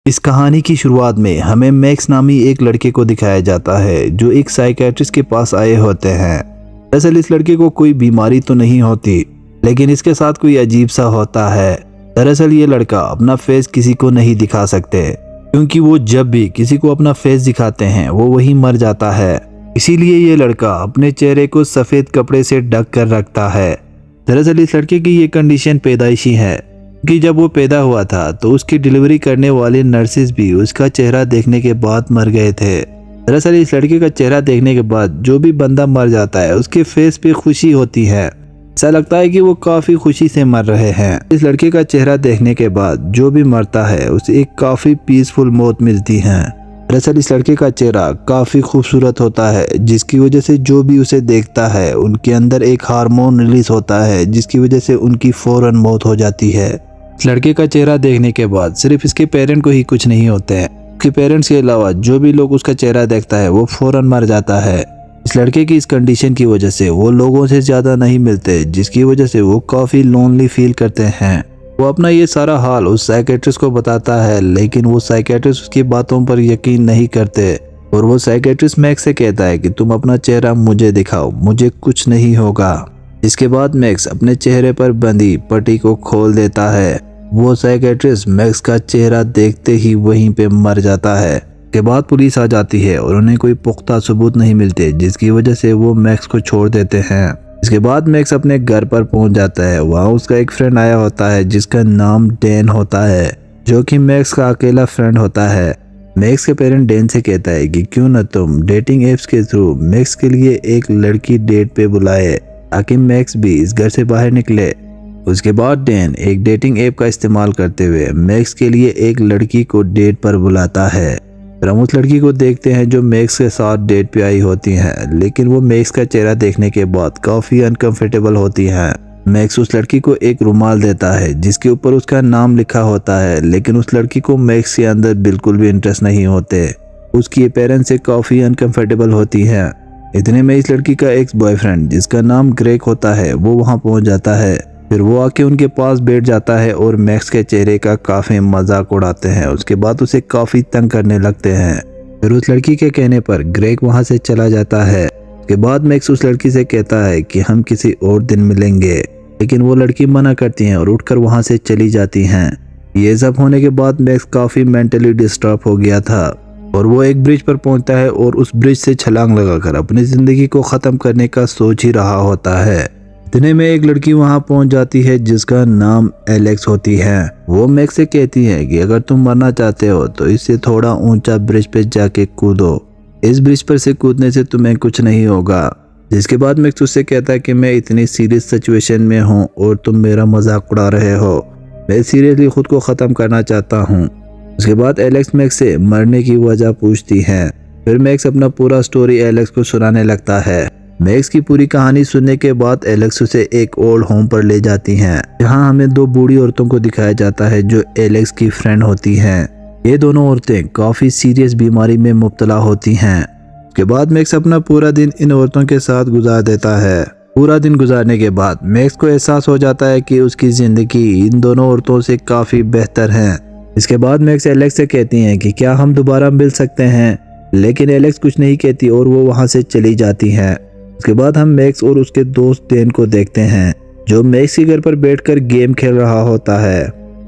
इस कहानी की शुरुआत में हमें मैक्स नामी एक लड़के को दिखाया जाता है जो एक साइकियाट्रिस्ट के पास आए होते हैं। दरअसल इस लड़के को कोई बीमारी तो नहीं होती, लेकिन इसके साथ कोई अजीब सा होता है। दरअसल ये लड़का अपना फेस किसी को नहीं दिखा सकते, क्योंकि वो जब भी किसी को अपना फेस दिखाते हैं वो वही मर जाता है। इसीलिए ये लड़का अपने चेहरे को सफ़ेद कपड़े से ढक कर रखता है। दरअसल इस लड़के की ये कंडीशन पैदाइशी है कि जब वो पैदा हुआ था तो उसकी डिलीवरी करने वाले नर्सेज भी उसका चेहरा देखने के बाद मर गए थे। दरअसल इस लड़के का चेहरा देखने के बाद जो भी बंदा मर जाता है उसके फेस पे खुशी होती है। ऐसा लगता है कि वो काफ़ी खुशी से मर रहे हैं। इस लड़के का चेहरा देखने के बाद जो भी मरता है उसे एक काफ़ी पीसफुल मौत मिलती है। दरअसल इस लड़के का चेहरा काफ़ी खूबसूरत होता है, जिसकी वजह से जो भी उसे देखता है उनके अंदर एक हार्मोन रिलीज होता है, जिसकी वजह से उनकी फौरन मौत हो जाती है। इस लड़के का चेहरा देखने के बाद सिर्फ इसके पेरेंट को ही कुछ नहीं होते हैं, उसके पेरेंट्स के अलावा जो भी लोग उसका चेहरा देखता है वो फौरन मर जाता है। इस लड़के की इस कंडीशन की वजह से वो लोगों से ज़्यादा नहीं मिलते, जिसकी वजह से वो काफ़ी लोनली फील करते हैं। वो अपना ये सारा हाल उस साइकियाट्रिस्ट को बताता है, लेकिन वो साइकियाट्रिस्ट उसकी बातों पर यकीन नहीं करते और वो साइकियाट्रिस्ट मैक्स से कहता है कि तुम अपना चेहरा मुझे दिखाओ, मुझे कुछ नहीं होगा। इसके बाद मैक्स अपने चेहरे पर बंधी पट्टी को खोल देता है। वो साइकियाट्रिस्ट मैक्स का चेहरा देखते ही वहीं पे मर जाता है। के बाद पुलिस आ जाती है और उन्हें कोई पुख्ता सबूत नहीं मिलते, जिसकी वजह से वो मैक्स को छोड़ देते हैं। इसके बाद मैक्स अपने घर पर पहुंच जाता है। वहाँ उसका एक फ्रेंड आया होता है जिसका नाम डैन होता है, जो कि मैक्स का अकेला फ्रेंड होता है। मैक्स के पेरेंट डैन से कहता है कि क्यों न तुम डेटिंग एप्स के थ्रू मैक्स के लिए एक लड़की डेट पे बुलाए, ताकि मैक्स भी इस घर से बाहर निकले। उसके बाद डैन एक डेटिंग ऐप का इस्तेमाल करते हुए मैक्स के लिए एक लड़की को डेट पर बुलाता है। फिर हम उस लड़की को देखते हैं जो मैक्स के साथ डेट पे आई होती हैं, लेकिन वो मैक्स का चेहरा देखने के बाद काफ़ी अनकंफर्टेबल होती हैं। मैक्स उस लड़की को एक रुमाल देता है जिसके ऊपर उसका नाम लिखा होता है, लेकिन उस लड़की को मैक्स के अंदर बिल्कुल भी इंटरेस्ट नहीं होते। उसकी पेरेंट्स से काफ़ी अनकंफर्टेबल होती हैं। इतने में इस लड़की का एक्स बॉयफ्रेंड जिसका नाम ग्रेग होता है वो वहाँ पहुँच जाता है। फिर वो आके उनके पास बैठ जाता है और मैक्स के चेहरे का काफ़ी मजाक उड़ाते हैं। उसके बाद उसे काफ़ी तंग करने लगते हैं। फिर उस लड़की के कहने पर ग्रेग वहाँ से चला जाता है। उसके बाद मैक्स उस लड़की से कहता है कि हम किसी और दिन मिलेंगे, लेकिन वो लड़की मना करती हैं और उठकर वहाँ से चली जाती हैं। ये सब होने के बाद मैक्स काफ़ी मेंटली डिस्टर्ब हो गया था और वो एक ब्रिज पर पहुँचता है और उस ब्रिज से छलांग लगाकर अपनी ज़िंदगी को ख़त्म करने का सोच ही रहा होता है। इतने में एक लड़की वहां पहुंच जाती है जिसका नाम एलेक्स होती है। वो मैक्स से कहती है कि अगर तुम मरना चाहते हो तो इससे थोड़ा ऊंचा ब्रिज पे जाके कूदो, इस ब्रिज पर से कूदने से तुम्हें कुछ नहीं होगा। जिसके बाद मैक्स उससे कहता है कि मैं इतनी सीरियस सिचुएशन में हूँ और तुम मेरा मजाक उड़ा रहे हो, मैं सीरियसली खुद को ख़त्म करना चाहता हूँ। उसके बाद एलेक्स मैक्स से मरने की वजह पूछती है। फिर मैक्स अपना पूरा स्टोरी एलेक्स को सुनाने लगता है। मैक्स की पूरी कहानी सुनने के बाद एलेक्स उसे एक ओल्ड होम पर ले जाती हैं, जहां हमें दो बूढ़ी औरतों को दिखाया जाता है जो एलेक्स की फ्रेंड होती हैं। ये दोनों औरतें काफ़ी सीरियस बीमारी में मुब्तला होती हैं। उसके बाद मैक्स अपना पूरा दिन इन औरतों के साथ गुजार देता है। पूरा दिन गुजारने के बाद मैक्स को एहसास हो जाता है कि उसकी ज़िंदगी इन दोनों औरतों से काफ़ी बेहतर है। इसके बाद मैक्स एलेक्स से कहती हैं कि क्या हम दोबारा मिल सकते हैं, लेकिन एलेक्स कुछ नहीं कहती और वो वहाँ से चली जाती हैं। उसके बाद हम मैक्स और उसके दोस्त डैन को देखते हैं, जो मैक्स के घर पर बैठकर गेम खेल रहा होता है।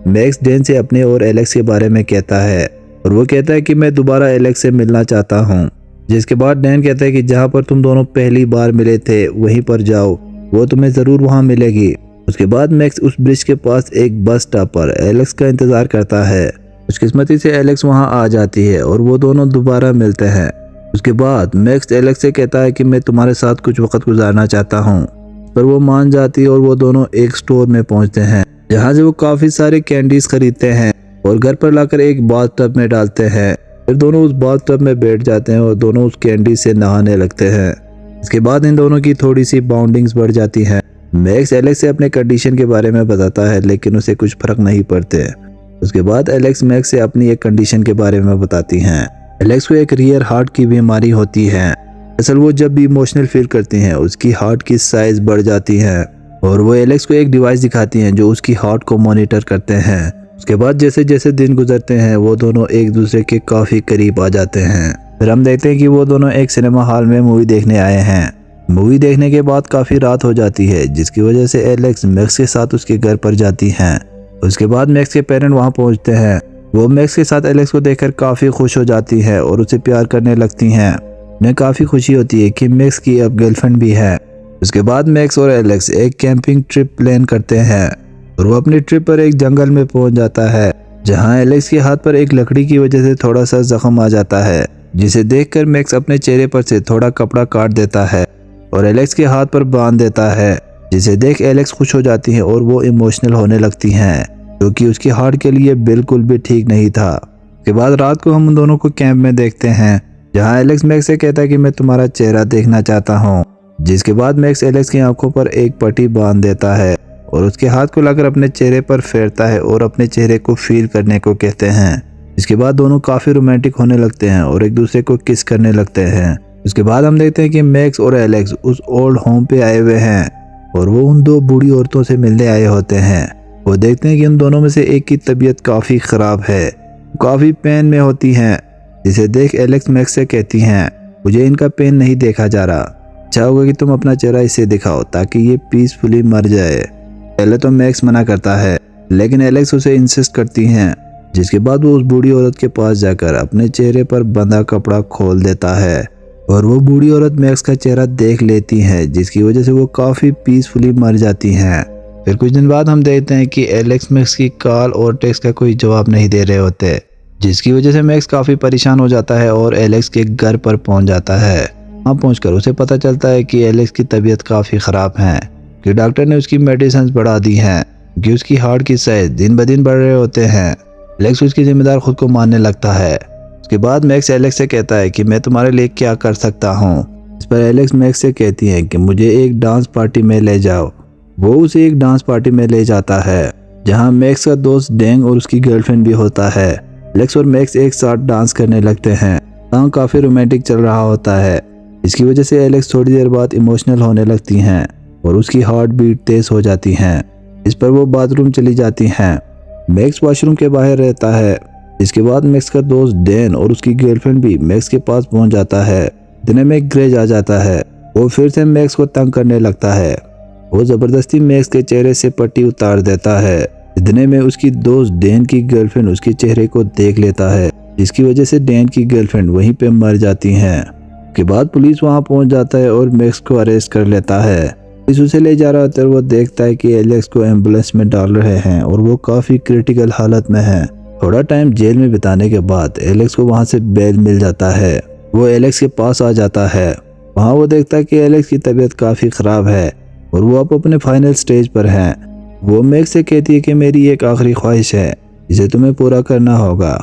मैक्स डैन से अपने और एलेक्स के बारे में कहता है और वो कहता है कि मैं दोबारा एलेक्स से मिलना चाहता हूँ। जिसके बाद डैन कहता है कि जहाँ पर तुम दोनों पहली बार मिले थे वहीं पर जाओ, वो तुम्हें ज़रूर वहाँ मिलेगी। उसके बाद मैक्स उस ब्रिज के पास एक बस स्टॉप पर एलेक्स का इंतज़ार करता है। खुशकिस्मती से एलेक्स वहाँ आ जाती है और वो दोनों दोबारा मिलते हैं। उसके बाद मैक्स एलेक्स से कहता है कि मैं तुम्हारे साथ कुछ वक्त गुजारना चाहता हूँ, पर वो मान जाती है और वो दोनों एक स्टोर में पहुँचते हैं, जहाँ से वो काफ़ी सारे कैंडीज खरीदते हैं और घर पर लाकर एक बाथ टब में डालते हैं। फिर दोनों उस बाथ टब में बैठ जाते हैं और दोनों उस कैंडी से नहाने लगते हैं। इसके बाद इन दोनों की थोड़ी सी बाउंडिंग्स बढ़ जाती हैं। मैक्स एलेक्स से अपने कंडीशन के बारे में बताता है, लेकिन उसे कुछ फर्क नहीं पड़ते। उसके बाद एलेक्स मैक्स से अपनी एक कंडीशन के बारे में बताती हैं। एलेक्स को एक रियर हार्ट की बीमारी होती है। असल वो जब भी इमोशनल फील करती हैं उसकी हार्ट की साइज बढ़ जाती है और वो एलेक्स को एक डिवाइस दिखाती हैं जो उसकी हार्ट को मॉनिटर करते हैं। उसके बाद जैसे जैसे दिन गुजरते हैं वो दोनों एक दूसरे के काफ़ी करीब आ जाते हैं। फिर हम देखते हैं कि वो दोनों एक सिनेमा हॉल में मूवी देखने आए हैं। मूवी देखने के बाद काफ़ी रात हो जाती है, जिसकी वजह से एलेक्स मैक्स के साथ उसके घर पर जाती हैं। उसके बाद मैक्स के पेरेंट वहाँ पहुँचते हैं। वो मैक्स के साथ एलेक्स को देखकर काफ़ी खुश हो जाती है और उसे प्यार करने लगती हैं। उन्हें काफ़ी खुशी होती है कि मैक्स की अब गर्लफ्रेंड भी है। उसके बाद मैक्स और एलेक्स एक कैंपिंग ट्रिप प्लान करते हैं और वो अपनी ट्रिप पर एक जंगल में पहुंच जाता है, जहां एलेक्स के हाथ पर एक लकड़ी की वजह से थोड़ा सा जख्म आ जाता है, जिसे देखकर मैक्स अपने चेहरे पर से थोड़ा कपड़ा काट देता है और एलेक्स के हाथ पर बांध देता है, जिसे देख एलेक्स खुश हो जाती है और वो इमोशनल होने लगती हैं, जो कि उसकी हार्ट के लिए बिल्कुल भी ठीक नहीं था। उसके बाद रात को हम उन दोनों को कैंप में देखते हैं, जहाँ एलेक्स मैक्स से कहता है कि मैं तुम्हारा चेहरा देखना चाहता हूँ, जिसके बाद मैक्स एलेक्स की आंखों पर एक पट्टी बांध देता है और उसके हाथ को लाकर अपने चेहरे पर फेरता है और अपने चेहरे को फील करने को कहते हैं। इसके बाद दोनों काफ़ी रोमांटिक होने लगते हैं और एक दूसरे को किस करने लगते हैं। उसके बाद हम देखते हैं कि मैक्स और एलेक्स उस ओल्ड होम पे आए हुए हैं और वो उन दो बूढ़ी औरतों से मिलने आए होते हैं। वो देखते हैं कि उन दोनों में से एक की तबीयत काफ़ी ख़राब है, काफ़ी पेन में होती हैं, जिसे देख एलेक्स मैक्स से कहती हैं मुझे इनका पेन नहीं देखा जा रहा, अच्छा होगा कि तुम अपना चेहरा इसे दिखाओ ताकि ये पीसफुली मर जाए। पहले तो मैक्स मना करता है, लेकिन एलेक्स उसे इंसिस्ट करती हैं, जिसके बाद वो उस बूढ़ी औरत के पास जाकर अपने चेहरे पर बंधा कपड़ा खोल देता है और वो बूढ़ी औरत मैक्स का चेहरा देख लेती है, जिसकी वजह से वो काफ़ी पीसफुली मर जाती हैं। फिर कुछ दिन बाद हम देखते हैं कि एलेक्स मैक्स की कॉल और टेक्स्ट का कोई जवाब नहीं दे रहे होते, जिसकी वजह से मैक्स काफ़ी परेशान हो जाता है और एलेक्स के घर पर पहुंच जाता है। वहाँ पहुंचकर उसे पता चलता है कि एलेक्स की तबीयत काफ़ी ख़राब है, कि डॉक्टर ने उसकी मेडिसिन बढ़ा दी हैं, कि उसकी हार्ट की साइज दिन ब दिन बढ़ रहे होते हैं। एलेक्स उसकी जिम्मेदार खुद को मानने लगता है। उसके बाद मैक्स एलेक्स से कहता है कि मैं तुम्हारे लिए क्या कर सकता हूँ। इस पर एलेक्स मैक्स से कहती है कि मुझे एक डांस पार्टी में ले जाओ। वो उसे एक डांस पार्टी में ले जाता है, जहाँ मैक्स का दोस्त डेंग और उसकी गर्लफ्रेंड भी होता है। एलेक्स और मैक्स एक साथ डांस करने लगते हैं। सॉन्ग काफ़ी रोमांटिक चल रहा होता है, इसकी वजह से एलेक्स थोड़ी देर बाद इमोशनल होने लगती हैं और उसकी हार्ट बीट तेज हो जाती हैं। इस पर वो बाथरूम चली जाती हैं। मैक्स वॉशरूम के बाहर रहता है। इसके बाद मैक्स का दोस्त डैन और उसकी गर्लफ्रेंड भी मैक्स के पास पहुंच जाता है। इतने में ग्रेज आ जाता है। वो फिर से मैक्स को तंग करने लगता है। वो जबरदस्ती मैक्स के चेहरे से पट्टी उतार देता है। इतने में उसकी दोस्त डैन की गर्लफ्रेंड उसके चेहरे को देख लेता है, जिसकी वजह से डैन की गर्लफ्रेंड वहीं पे मर जाती हैं। के बाद पुलिस वहां पहुंच जाता है और मैक्स को अरेस्ट कर लेता है। पुलिस उसे ले जा रहा होता है और वो देखता है कि एलेक्स को एम्बुलेंस में डाल रहे हैं और वो काफ़ी क्रिटिकल हालत में है। थोड़ा टाइम जेल में बिताने के बाद एलेक्स को वहां से बेल मिल जाता है। वो एलेक्स के पास आ जाता है। वहाँ वो देखता है कि एलेक्स की तबीयत काफ़ी ख़राब है और वो अब अपने फाइनल स्टेज पर हैं। वो मैक्स से कहती है कि मेरी एक आखिरी ख्वाहिश है, जिसे तुम्हें पूरा करना होगा।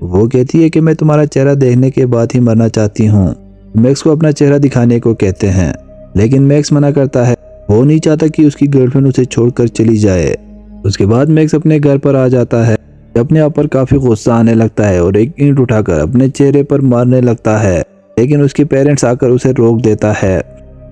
वो कहती है कि मैं तुम्हारा चेहरा देखने के बाद ही मरना चाहती हूँ। मैक्स को अपना चेहरा दिखाने को कहते हैं, लेकिन मैक्स मना करता है। वो नहीं चाहता कि उसकी गर्लफ्रेंड उसे छोड़कर चली जाए। उसके बाद मैक्स अपने घर पर आ जाता है। अपने आप पर काफ़ी गुस्सा आने लगता है और एक ईंट उठाकर अपने चेहरे पर मारने लगता है, लेकिन उसके पेरेंट्स आकर उसे रोक देता है।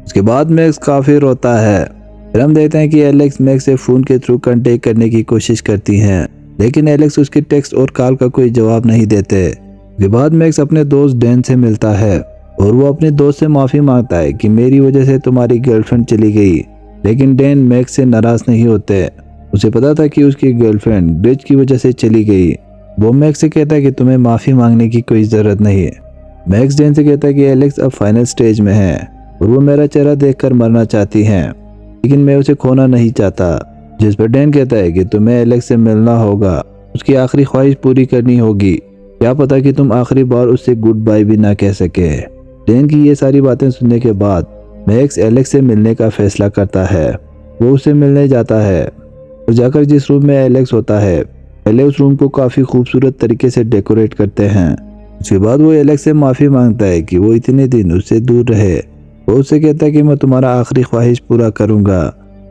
उसके बाद मैक्स काफ़ी रोता है। फिर हम देखते हैं कि एलेक्स मैक्स से फ़ोन के थ्रू कांटेक्ट करने की कोशिश करती हैं, लेकिन एलेक्स उसके टेक्स्ट और कॉल का कोई जवाब नहीं देते। उसके बाद मैक्स अपने दोस्त डैन से मिलता है और वो अपने दोस्त से माफ़ी मांगता है कि मेरी वजह से तुम्हारी गर्लफ्रेंड चली गई, लेकिन डैन मैक्स से नाराज़ नहीं होते। उसे पता था कि उसकी गर्लफ्रेंड ब्रिज की वजह से चली गई। वो मैक्स से कहता है कि तुम्हें माफ़ी मांगने की कोई ज़रूरत नहीं है। मैक्स डैन से कहता है कि एलेक्स अब फाइनल स्टेज में है और वो मेरा चेहरा देखकर मरना चाहती हैं, लेकिन मैं उसे खोना नहीं चाहता। जिस पर डैन कहता है कि तुम्हें एलेक्स से मिलना होगा, उसकी आखिरी ख्वाहिश पूरी करनी होगी। क्या पता कि तुम आखिरी बार उससे गुड बाय भी ना कह सके। डैन की ये सारी बातें सुनने के बाद मैक्स एलेक्स से मिलने का फैसला करता है। वो उससे मिलने जाता है और जाकर जिस रूम में एलेक्स होता है, पहले उस रूम को काफ़ी खूबसूरत तरीके से डेकोरेट करते हैं। उसके बाद वो एलेक्स से माफ़ी मांगता है कि वो इतने दिन उससे दूर रहे। वो उससे कहता है कि मैं तुम्हारा आखिरी ख्वाहिश पूरा करूँगा।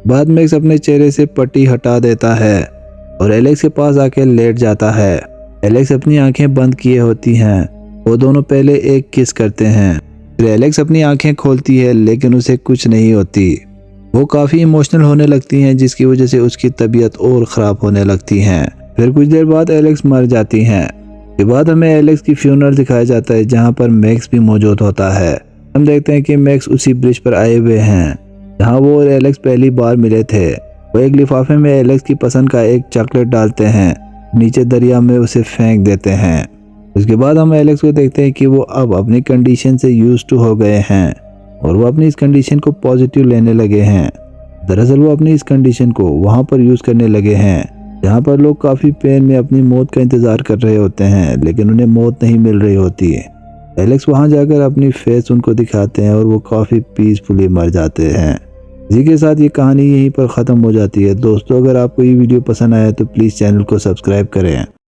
बाद मैक्स अपने चेहरे से पट्टी हटा देता है और एलेक्स के पास आके लेट जाता है। एलेक्स अपनी आंखें बंद किए होती हैं। वो दोनों पहले एक किस करते हैं। फिर एलेक्स अपनी आंखें खोलती है, लेकिन उसे कुछ नहीं होती। वो काफ़ी इमोशनल होने लगती हैं, जिसकी वजह से उसकी तबीयत और ख़राब होने लगती है। फिर कुछ देर बाद एलेक्स मर जाती हैं। इसके बाद हमें एलेक्स की फ्यूनरल दिखाया जाता है जहाँ पर मैक्स भी मौजूद होता है। हम देखते हैं कि मैक्स उसी ब्रिज पर आए हुए हैं जहाँ वो और एलेक्स पहली बार मिले थे। वो एक लिफाफे में एलेक्स की पसंद का एक चॉकलेट डालते हैं, नीचे दरिया में उसे फेंक देते हैं। उसके बाद हम एलेक्स को देखते हैं कि वो अब अपनी कंडीशन से यूज्ड टू हो गए हैं और वो अपनी इस कंडीशन को पॉजिटिव लेने लगे हैं। दरअसल वो अपनी इस कंडीशन को वहाँ पर यूज़ करने लगे हैं जहाँ पर लोग काफ़ी पेन में अपनी मौत का इंतज़ार कर रहे होते हैं, लेकिन उन्हें मौत नहीं मिल रही होती है। एलेक्स वहाँ जाकर अपनी फेस उनको दिखाते हैं और वो काफ़ी पीसफुली मर जाते हैं। इसी के साथ ये कहानी यहीं पर ख़त्म हो जाती है। दोस्तों, अगर आपको ये वीडियो पसंद आया तो प्लीज़ चैनल को सब्सक्राइब करें।